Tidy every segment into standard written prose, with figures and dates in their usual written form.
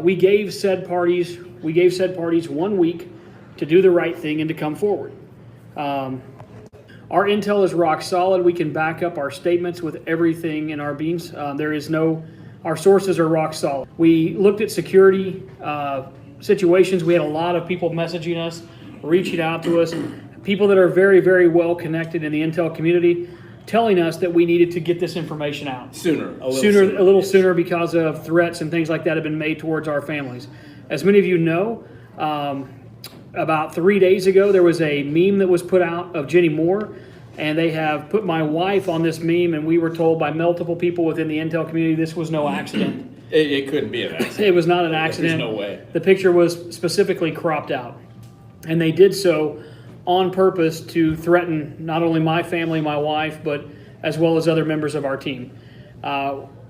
We gave said parties 1 week to do the right thing and to come forward. Our intel is rock solid. We can back up our statements with everything in our beans. Our sources are rock solid. We looked at security situations. We had a lot of people messaging us, reaching out to us, people that are very, very well connected in the intel community, telling us that we needed to get this information out a little sooner because of threats and things like that have been made towards our families. As many of you know, about 3 days ago, there was a meme that was put out of Jenny Moore, and they have put my wife on this meme, and we were told by multiple people within the intel community this was no accident. It couldn't be an accident. It was not an accident. There's no way. The picture was specifically cropped out, and they did so on purpose to threaten not only my family, my wife, but as well as other members of our team.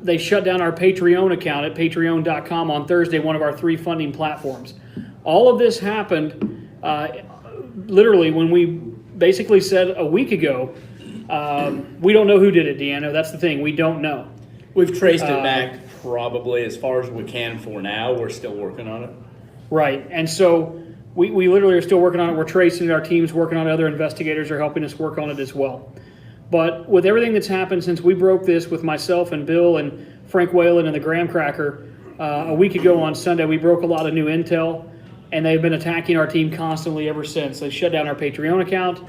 They shut down our Patreon account at patreon.com on Thursday, one of our 3 funding platforms. All of this happened literally when we basically said a week ago, we don't know who did it, Deanna. That's the thing. We don't know. We've traced it back probably as far as we can for now. We're still working on it. Right. And so we literally are still working on it. We're tracing it. Our team's working on it. Other investigators are helping us work on it as well. But with everything that's happened since we broke this with myself and Bill and Frank Whalen and the Graham Cracker a week ago on Sunday, we broke a lot of new intel, and they've been attacking our team constantly ever since. They shut down our Patreon account.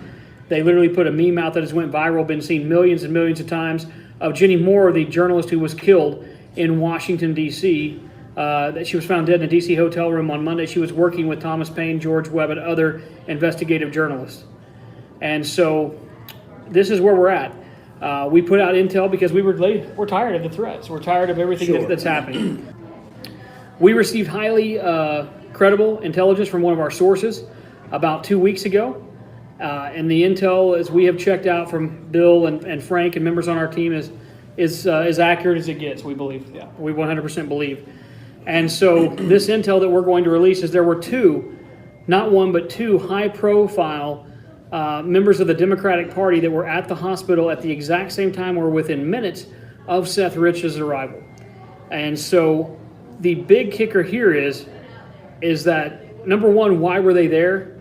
They literally put a meme out that has went viral, been seen millions and millions of times, of Jenny Moore, the journalist who was killed in Washington, D.C., that she was found dead in a D.C. hotel room on Monday. She was working with Thomas Paine, George Webb, and other investigative journalists. And so this is where we're at. We put out intel because we're tired of the threats. We're tired of everything that's happening. We received highly credible intelligence from one of our sources about 2 weeks ago. And the intel, as we have checked out from Bill and Frank and members on our team, is as accurate as it gets, we believe. Yeah. We 100% believe. And so this intel that we're going to release is there were 2, not 1, but 2 high-profile members of the Democratic Party that were at the hospital at the exact same time or within minutes of Seth Rich's arrival. And so the big kicker here is that, number one, why were they there?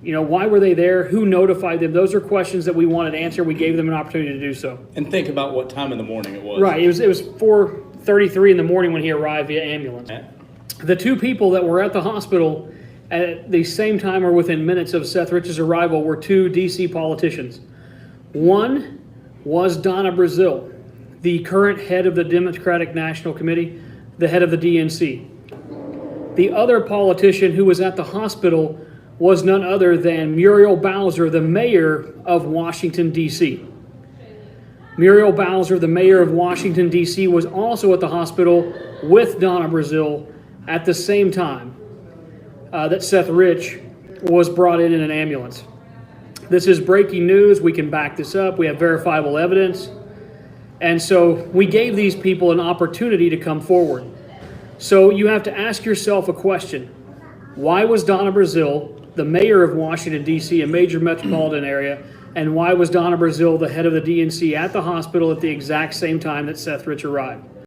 Why were they there? Who notified them? Those are questions that we wanted answered. We gave them an opportunity to do so. And think about what time in the morning it was. Right. It was 4:33 in the morning when he arrived via ambulance. Yeah. The 2 people that were at the hospital at the same time or within minutes of Seth Rich's arrival were 2 D.C. politicians. One was Donna Brazile, the current head of the Democratic National Committee, the head of the DNC. The other politician who was at the hospital was none other than Muriel, the mayor of Washington, D.C. Muriel, the mayor of Washington, D.C., was also at the hospital with Donna Brazile at the same time that Seth Rich was brought in an ambulance. This is breaking news. We can back this up. We have verifiable evidence. And so we gave these people an opportunity to come forward. So you have to ask yourself a question. Why was Donna Brazile, the mayor of Washington, D.C., a major metropolitan area, and why was Donna Brazile, the head of the DNC, at the hospital at the exact same time that Seth Rich arrived?